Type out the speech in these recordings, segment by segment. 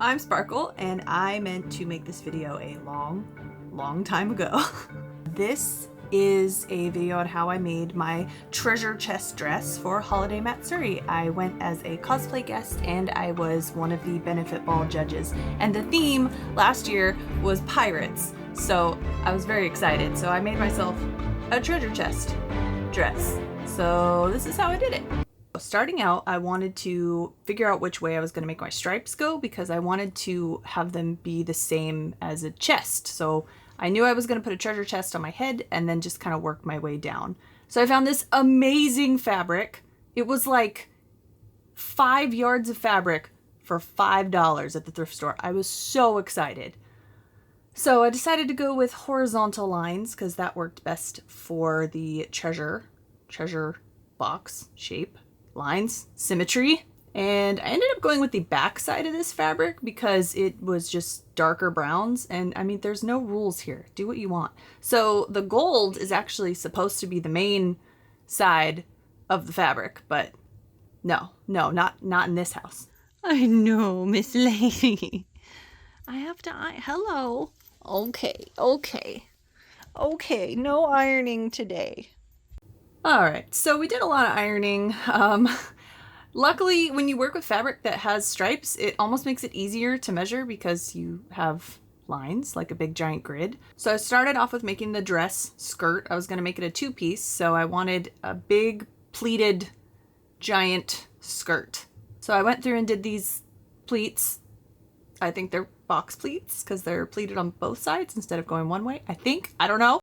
I'm Sparkle, and I meant to make this video a long time ago. This is a video on how I made my treasure chest dress for Holiday Matsuri. I went as a cosplay guest and I was one of the benefit ball judges. And the theme last year was pirates, so I was very excited. So I made myself a treasure chest dress. So this is how I did it. Starting out, I wanted to figure out which way I was going to make my stripes go because I wanted to have them be the same as a chest. So I knew I was going to put a treasure chest on my head and then just kind of work my way down. So I found this amazing fabric. It was like 5 yards of fabric for $5 at the thrift store. I was so excited. So I decided to go with horizontal lines because that worked best for the treasure box shape. Lines, symmetry, and I ended up going with the back side of this fabric because it was just darker browns, and I mean there's no rules here, do what you want. So the gold is actually supposed to be the main side of the fabric, but no, not in this house. I know, Miss Lady. I have to hello. Okay, no ironing today. Alright, so we did a lot of ironing. Luckily, when you work with fabric that has stripes, it almost makes it easier to measure because you have lines, like a big giant grid. So I started off with making the dress skirt. I was going to make it a two-piece, so I wanted a big pleated giant skirt. So I went through and did these pleats. I think they're box pleats because they're pleated on both sides instead of going one way, I think. I don't know.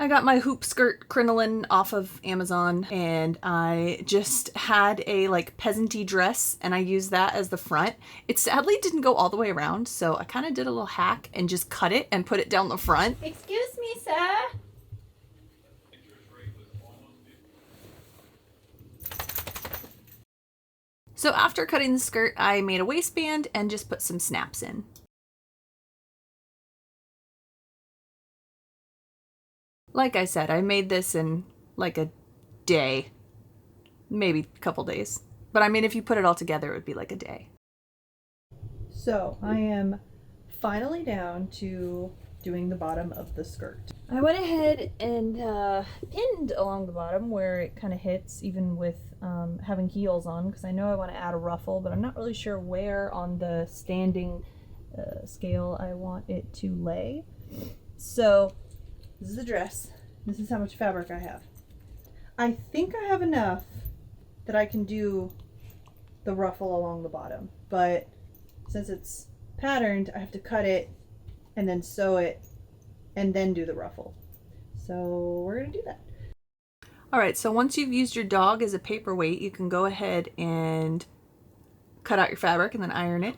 I got my hoop skirt crinoline off of Amazon and I just had a like peasanty dress and I used that as the front. It sadly didn't go all the way around, so I kind of did a little hack and just cut it and put it down the front. Excuse me, sir. So after cutting the skirt, I made a waistband and just put some snaps in. Like I said, I made this in like a day, maybe a couple days. But I mean, if you put it all together, it would be like a day. So I am finally down to doing the bottom of the skirt. I went ahead and pinned along the bottom where it kind of hits, even with having heels on, because I know I want to add a ruffle, but I'm not really sure where on the standing scale I want it to lay. So this is the dress. This is how much fabric I have. I think I have enough that I can do the ruffle along the bottom, but since it's patterned, I have to cut it and then sew it and then do the ruffle. So we're gonna do that. All right, so once you've used your dog as a paperweight, you can go ahead and cut out your fabric and then iron it.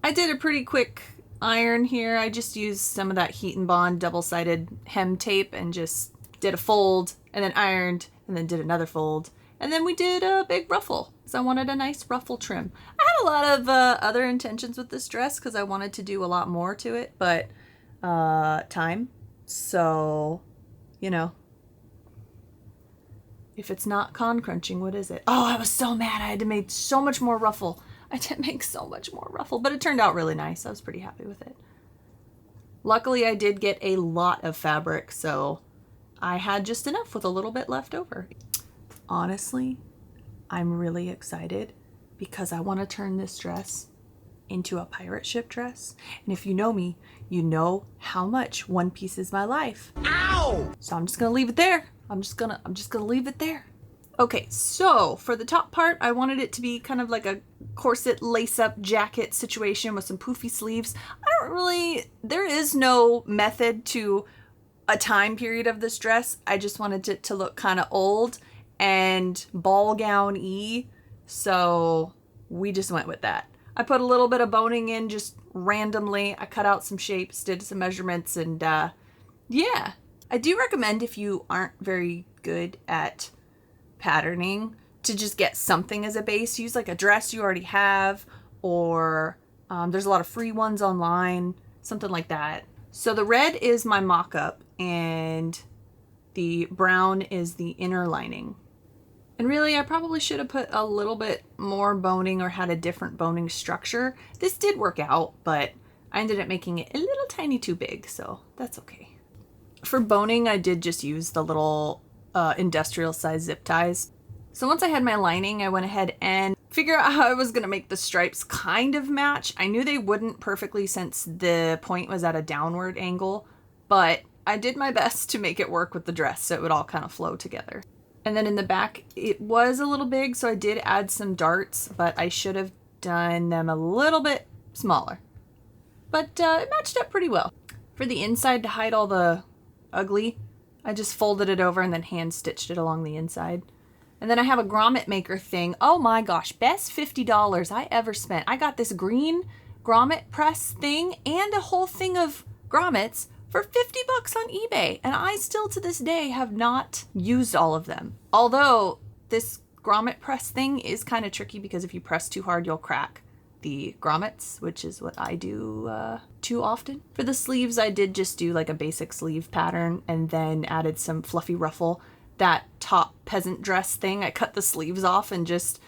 I did a pretty quick iron here. I just used some of that Heat and Bond double-sided hem tape and just did a fold and then ironed and then did another fold. And then we did a big ruffle because I wanted a nice ruffle trim. I had a lot of other intentions with this dress because I wanted to do a lot more to it, but time. So, you know, if it's not con crunching, what is it? Oh, I was so mad. I had to make so much more ruffle. I did make so much more ruffle, but it turned out really nice. I was pretty happy with it. Luckily, I did get a lot of fabric, so I had just enough with a little bit left over. Honestly, I'm really excited because I want to turn this dress into a pirate ship dress. And if you know me, you know how much One Piece is my life. Ow! So I'm just gonna leave it there. I'm just gonna leave it there. Okay, so for the top part, I wanted it to be kind of like a corset lace-up jacket situation with some poofy sleeves. There is no method to a time period of this dress. I just wanted it to look kind of old and ball gown-y, so we just went with that. I put a little bit of boning in just randomly. I cut out some shapes, did some measurements, and yeah. I do recommend if you aren't very good at patterning to just get something as a base. Use like a dress you already have, or there's a lot of free ones online, something like that. So the red is my mock-up and the brown is the inner lining. And really, I probably should have put a little bit more boning or had a different boning structure. This did work out, but I ended up making it a little tiny too big, so that's okay. For boning, I did just use the little industrial size zip ties. So once I had my lining, I went ahead and figured out how I was going to make the stripes kind of match. I knew they wouldn't perfectly since the point was at a downward angle, but I did my best to make it work with the dress so it would all kind of flow together. And then in the back, it was a little big, so I did add some darts, but I should have done them a little bit smaller. But it matched up pretty well. For the inside, to hide all the ugly, I just folded it over and then hand stitched it along the inside. And then I have a grommet maker thing. Oh my gosh, best $50 I ever spent. I got this green grommet press thing and a whole thing of grommets for $50 on eBay. And I still to this day have not used all of them. Although this grommet press thing is kind of tricky because if you press too hard, you'll crack the grommets, which is what I do too often. For the sleeves, I did just do like a basic sleeve pattern and then added some fluffy ruffle. That top peasant dress thing, I cut the sleeves off and just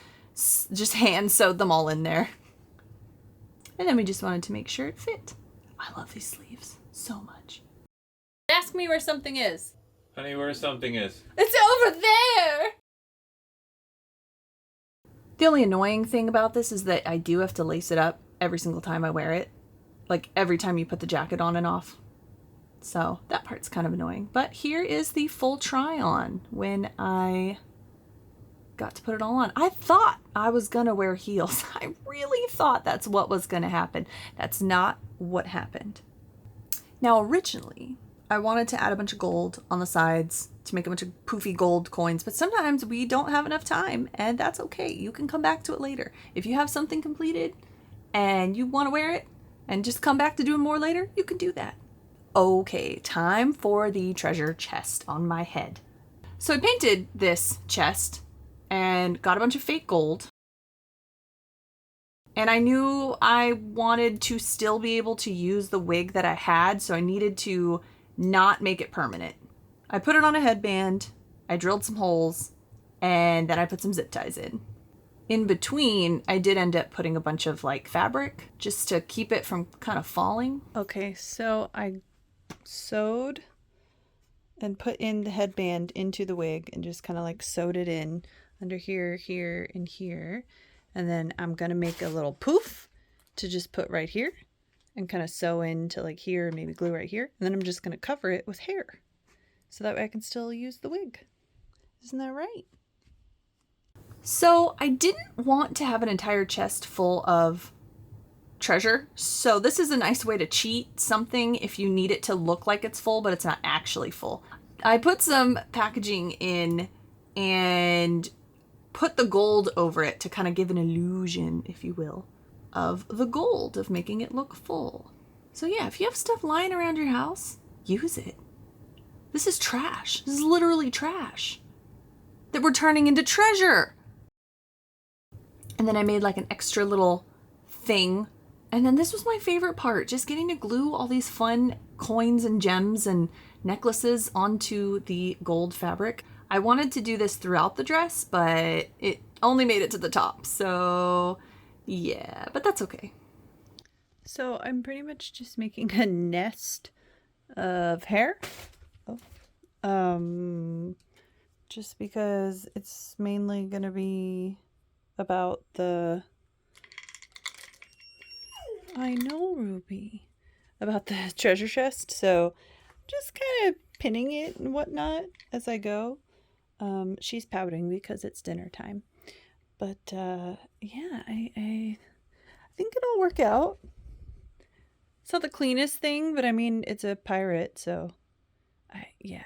hand sewed them all in there. And then we just wanted to make sure it fit. I love these sleeves so much. Ask me where something is. Honey, where something is? It's over there! The only annoying thing about this is that I do have to lace it up every single time I wear it. Like every time you put the jacket on and off. So that part's kind of annoying. But here is the full try on when I got to put it all on. I thought I was gonna wear heels. I really thought that's what was gonna happen. That's not what happened. Now originally, I wanted to add a bunch of gold on the sides to make a bunch of poofy gold coins, but sometimes we don't have enough time and that's okay. You can come back to it later. If you have something completed and you want to wear it and just come back to doing more later, you can do that. Okay, time for the treasure chest on my head. So I painted this chest and got a bunch of fake gold. And I knew I wanted to still be able to use the wig that I had, so I needed to not make it permanent. I put it on a headband, I drilled some holes, and then I put some zip ties in. In between, I did end up putting a bunch of like fabric just to keep it from kind of falling. Okay, so I sewed and put in the headband into the wig and just kind of like sewed it in under here, here, and here. And then I'm going to make a little poof to just put right here and kind of sew into like here and maybe glue right here. And then I'm just going to cover it with hair so that way I can still use the wig. Isn't that right? So I didn't want to have an entire chest full of treasure. So this is a nice way to cheat something if you need it to look like it's full, but it's not actually full. I put some packaging in and put the gold over it to kind of give an illusion, if you will, of the gold, of making it look full. So yeah, if you have stuff lying around your house, use it. This is trash. This is literally trash that we're turning into treasure. And then I made like an extra little thing. And then this was my favorite part, just getting to glue all these fun coins and gems and necklaces onto the gold fabric. I wanted to do this throughout the dress, but it only made it to the top. So yeah, but that's okay. So I'm pretty much just making a nest of hair. Just because it's mainly going to be about the... I know, Ruby. About the treasure chest. So just kind of pinning it and whatnot as I go. She's pouting because it's dinner time. But yeah, I think it'll work out. It's not the cleanest thing, but I mean, it's a pirate, so yeah.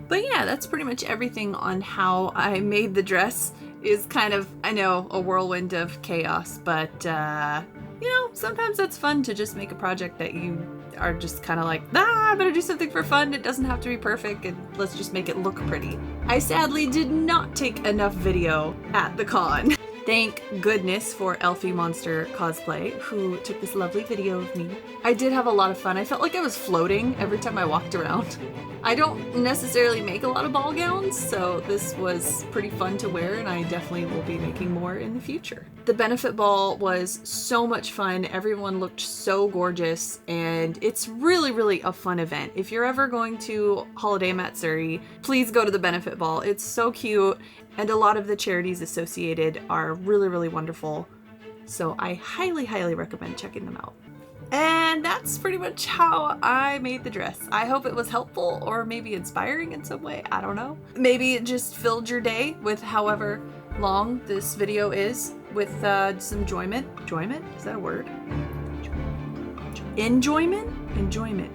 But yeah, that's pretty much everything on how I made the dress. Is kind of, I know, a whirlwind of chaos, but you know, sometimes that's fun to just make a project that you are just kind of like, I better do something for fun. It doesn't have to be perfect, and let's just make it look pretty. I sadly did not take enough video at the con. Thank goodness for Elphie Monster Cosplay, who took this lovely video of me. I did have a lot of fun. I felt like I was floating every time I walked around. I don't necessarily make a lot of ball gowns, so this was pretty fun to wear, and I definitely will be making more in the future. The benefit ball was so much fun. Everyone looked so gorgeous, and it's really, really a fun event. If you're ever going to Holiday Matsuri, please go to the benefit ball. It's so cute. And a lot of the charities associated are really, really wonderful. So I highly, highly recommend checking them out. And that's pretty much how I made the dress. I hope it was helpful or maybe inspiring in some way. I don't know. Maybe it just filled your day with however long this video is with some enjoyment. Enjoyment? Is that a word? Enjoyment? Enjoyment.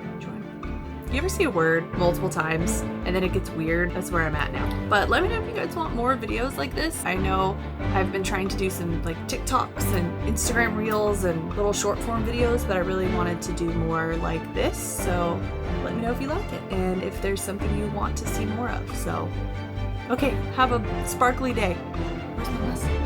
You ever see a word multiple times and then it gets weird? That's where I'm at now. But let me know if you guys want more videos like this. I know I've been trying to do some like TikToks and Instagram reels and little short form videos, but I really wanted to do more like this. So let me know if you like it and if there's something you want to see more of. So, okay, have a sparkly day. Where's my lesson?